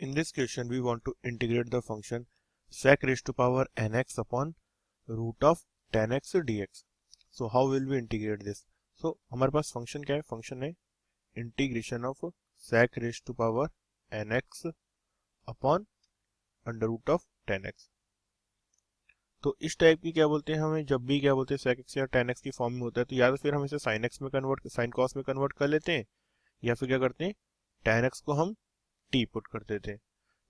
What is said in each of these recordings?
In this question, we want to integrate the function sec raised to power nx upon root of tan x dx. So how will we integrate this? So हमारे पास function क्या है? Function है integration of sec raised to power nx upon under root of tan x. तो इस type की क्या बोलते हैं, हमें जब भी क्या बोलते हैं sec x या tan x की फॉर्म में होता है तो या तो फिर हम इसे sin x में कन्वर्ट sin cos में कन्वर्ट कर लेते हैं, या फिर क्या करते हैं tan x को हम t पुट कर देते हैं.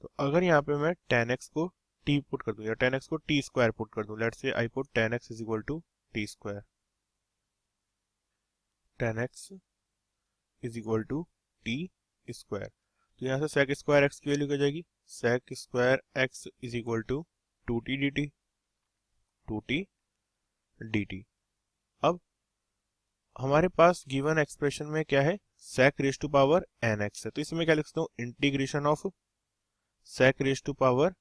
तो अगर यहाँ पे मैं tan x को t पुट कर दूं या tan x को t स्क्वायर पुट कर दूं, let's say I put tan x is equal to t square, tan x is equal to t square. तो यहाँ से sec स्क्वायर x की वैल्यू क्या जाएगी? sec square x is equal to 2t dt. अब हमारे पास गिवन एक्सप्रेशन में क्या है? sec raise to power nx है, तो इसमें क्या लिख सकता हूँ? Integration of sec raise to power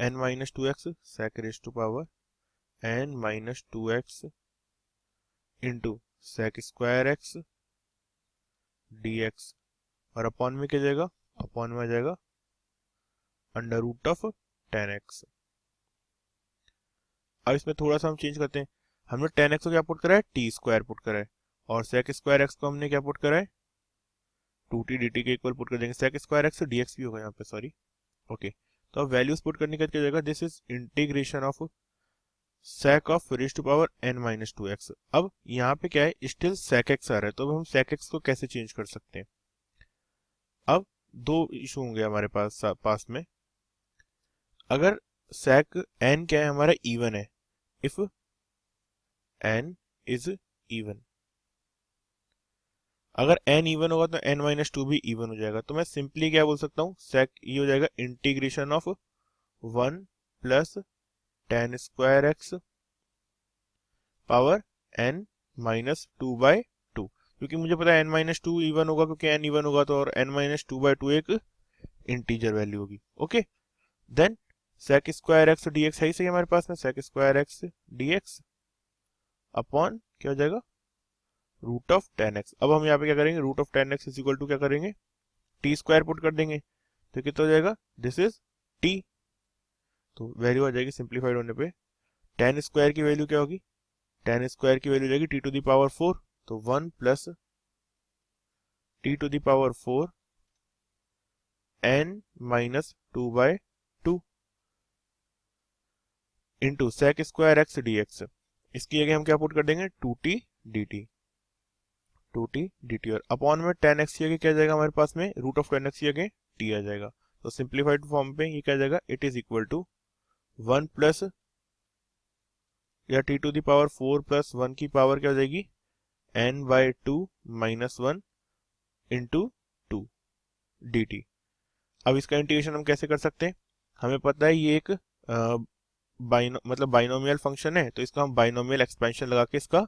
n minus 2x sec raise to power n minus 2x into sec square x dx, और अपॉन में क्या जाएगा? अपॉन में आ जाएगा under root of tan x. अब इसमें थोड़ा सा हम चेंज करते हैं. हमने tan x को क्या पुट करा है? t स्क्वायर पुट करा है, और sec स्क्वायर x को हमने क्या पुट करा है? 2t dt के इक्वल पुट कर देंगे. sec स्क्वायर x dx भी होगा यहाँ पे, सॉरी. ओके, तो अब वैल्यूज पुट करने का क्या जाएगा? This is integration of sec of raise to power n minus 2x. अब यहाँ पे क्या है? स्टिल sec x आ रहा है, तो अब हम sec x को कैसे चेंज कर सकते हैं? अब दो इशू होंगे हमारे पास में. अगर sec n क्या है? हमारा इवन है. इफ n इज इवन, अगर n इवन होगा तो n माइनस 2 भी इवन हो जाएगा. तो मैं सिंपली क्या बोल सकता हूँ? sec ये हो जाएगा integration of 1 plus tan square x power n minus 2 by 2, क्योंकि मुझे पता है n माइनस 2 इवन होगा, क्योंकि n इवन होगा तो, और n माइनस 2 बाई 2 एक इंटीजर वैल्यू होगी. Okay, then sec square x dx है ही सही हमारे पास में. sec square x dx upon क्या हो जाएगा? Root of tan x. अब हम यहाँ पे क्या करेंगे? Root of tan x is equal to क्या करेंगे? t स्क्वायर पुट कर देंगे, तो कितना हो जाएगा? This is t. तो वैल्यू आ जाएगी सिंप्लीफाइड होने पे, tan स्क्वायर की वैल्यू क्या होगी? tan स्क्वायर की वैल्यू जाएगी t टू द पावर 4, तो 1 plus t to the power 4 n minus 2 by 2 into sec square x dx. इसकी जगह हम क्या पुट कर देंगे? 2t dt, और अपॉन में tan x की जगह क्या जाएगा हमारे पास में? रूट ऑफ tan x की जगह t आ जाएगा. तो सिंप्लीफाइड फॉर्म पे ये क्या जाएगा? It is equal to 1 plus या t to the power 4 plus 1 की पावर क्या हो जाएगी? n by 2 minus 1 into 2 dt. अब इसका इंटीग्रेशन हम कैसे कर सकते हैं? हमें पता है ये एक मतलब बाइनोमियल फंक्शन है, तो इसका हम बाइनोमियल एक्सपेंशन लगा के इसका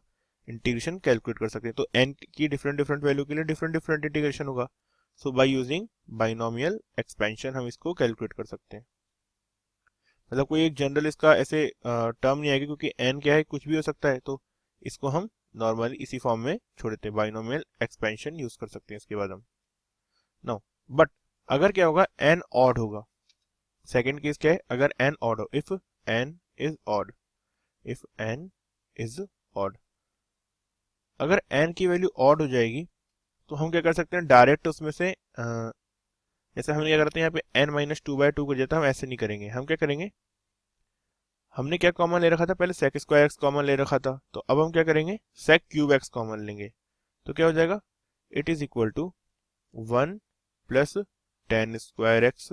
इंटीग्रेशन कैलकुलेट कर सकते हैं. तो n की डिफरेंट डिफरेंट वैल्यू के लिए डिफरेंट डिफरेंट इंटीग्रेशन होगा. सो बाय यूजिंग बाइनोमियल एक्सपेंशन हम इसको कैलकुलेट कर सकते हैं. मतलब कोई एक जनरल इसका ऐसे टर्म नहीं आएगी, क्योंकि n क्या है? कुछ भी हो सकता है. तो इसको हम नॉर्मली इसी फॉर्म में छोड़ देते हैं, बाइनोमियल एक्सपेंशन यूज कर सकते हैं इसके बाद हम. नो, बट अगर क्या होगा? n ऑड होगा. सेकेंड केस क्या है? अगर n ऑड हो, if n is odd, if n is odd, अगर n की वैल्यू ऑड हो जाएगी तो हम क्या कर सकते हैं? डायरेक्ट उसमें से जैसे हम क्या करते हैं यहाँ पे n माइनस 2 बाई 2 कर देता, हम ऐसे नहीं करेंगे. हम क्या करेंगे? हमने क्या कॉमन ले रखा था? पहले sec स्क्वायर x कॉमन ले रखा था, तो अब हम क्या करेंगे? sec क्यूब x कॉमन लेंगे. तो क्या हो जाएगा? It is equal to 1 plus tan square x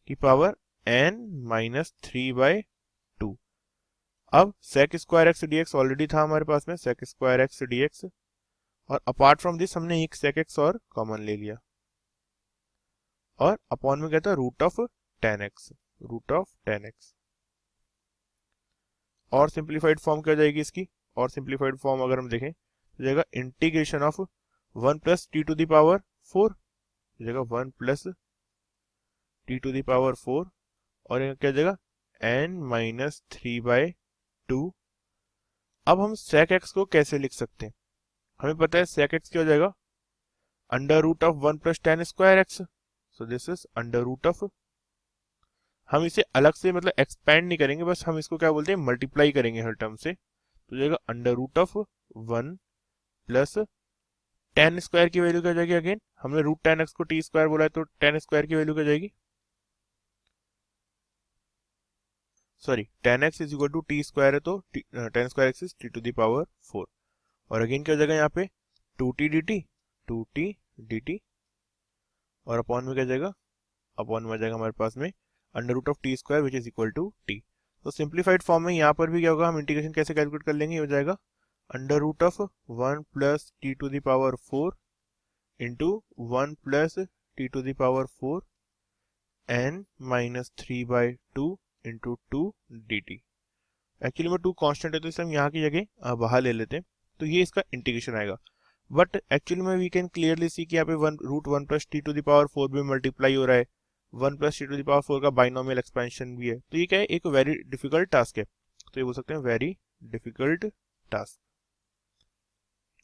की पावर n माइनस 3 बाई 2. अब sec square x dx already था हमारे पास में, sec स्क्वायर x dx, और अपार्ट फ्रॉम दिस हमने एक sec x और कॉमन ले लिया, और अपॉन में क्या था? Root of tan x, root of tan x. और सिंप्लीफाइड फॉर्म क्या जाएगी इसकी? और सिंप्लीफाइड फॉर्म अगर हम देखें तो जाएगा integration of 1 plus t to the power 4, जाएगा 1 plus t to the power 4, और यहाँ क्या जाएगा? n minus 3 by 2. अब हम sec x को कैसे लिख सकते हैं? हमें पता है sec x क्या हो जाएगा? Under root of 1 plus tan square x. So this is under root of, हम इसे अलग से मतलब एक्सपेंड नहीं करेंगे, बस हम इसको क्या बोलते हैं मल्टीप्लाई करेंगे हर टर्म से, तो जाएगा under root of 1 plus tan square की वैल्यू क्या जाएगी, अगेन हमने रूट टेन एक्स को टी स्क्वायर बोला है तो टेन स्क्वायर की वैल्यू क्या जाएगी, sorry tan x is equal to t square है तो tan square x is t to the power 4, और अगेन क्या हो जाएगा यहाँ पे 2t dt और अपॉन में क्या जाएगा, अपॉन में आ जाएगा हमारे पास में under root of t square which is equal to t. तो सिंप्लीफाइड फॉर्म में यहाँ पर भी क्या होगा, हम इंटीग्रेशन कैसे कैलकुलेट कर लेंगे, ये हो जाएगा under root of 1 plus t to the power 4 into 1 plus t to the power 4 n minus 3/2 into 2 dt। Actually में 2 कांस्टेंट है तो इसे हम यहाँ की जगह बाहर ले लेते हैं, तो ये इसका इंटीग्रेशन आएगा। बट एक्चुअली में वी कैन क्लियरली सी कि यहाँ पे root 1 plus t to the power 4 भी मल्टीप्लाई हो रहा है, 1 plus t to the power 4 का बाइनोमियल एक्सपेंशन भी है, तो ये क्या है, एक वेरी डिफिकल्ट टास्क है, तो ये बोल सकते हैं very difficult task,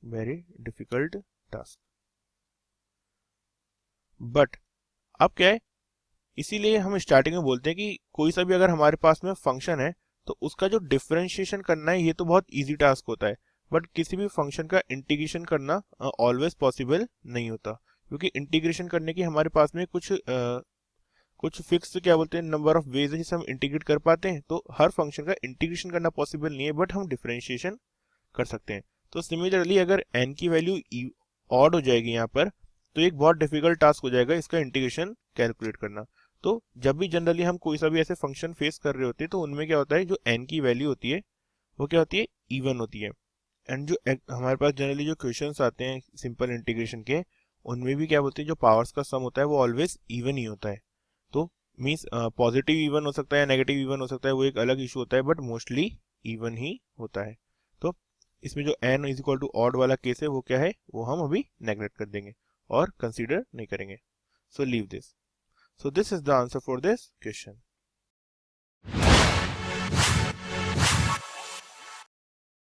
very difficult task. But अब क्या है, इसीलिए हम स्टार्टिंग में बोलते हैं कि कोई सा भी अगर हमारे पास में फंक्शन है तो उसका जो डिफरेंशिएशन करना है ये तो बहुत इजी टास्क होता है, बट किसी भी फंक्शन का इंटीग्रेशन करना ऑलवेज पॉसिबल नहीं होता, क्योंकि इंटीग्रेशन करने की हमारे पास में कुछ फिक्स क्या बोलते हैं नंबर ऑफ वेज है जिसे हम इंटीग्रेट कर पाते हैं, तो हर फंक्शन का इंटीग्रेशन करना पॉसिबल नहीं है, बट हम डिफरेंशिएशन कर सकते हैं। तो सिमिलरली अगर n की वैल्यू ऑड हो जाएगी यहाँ पर, तो एक बहुत डिफिकल्ट टास्क हो जाएगा इसका इंटीग्रेशन कैलकुलेट करना। तो जब भी जनरली हम कोई सा भी ऐसे फंक्शन फेस कर रहे होते हैं तो उनमें क्या होता है, जो n की वैल्यू होती है वो क्या होती है, इवन होती है, एंड जो हमारे पास जनरली जो क्वेश्चंस आते हैं सिंपल इंटीग्रेशन के, उनमें भी क्या बोलते हैं जो पावर्स का सम होता है वो ऑलवेज इवन ही होता है। तो मीन्स पॉजिटिव इवन हो सकता है या नेगेटिव इवन हो सकता है, वो एक अलग इशू होता है, बट मोस्टली इवन ही होता है। तो इसमें जो n is equal to odd वाला केस है वो क्या है, वो हम अभी नेग्लेक्ट कर देंगे और कंसीडर नहीं करेंगे। So leave this. So this is the answer for this question.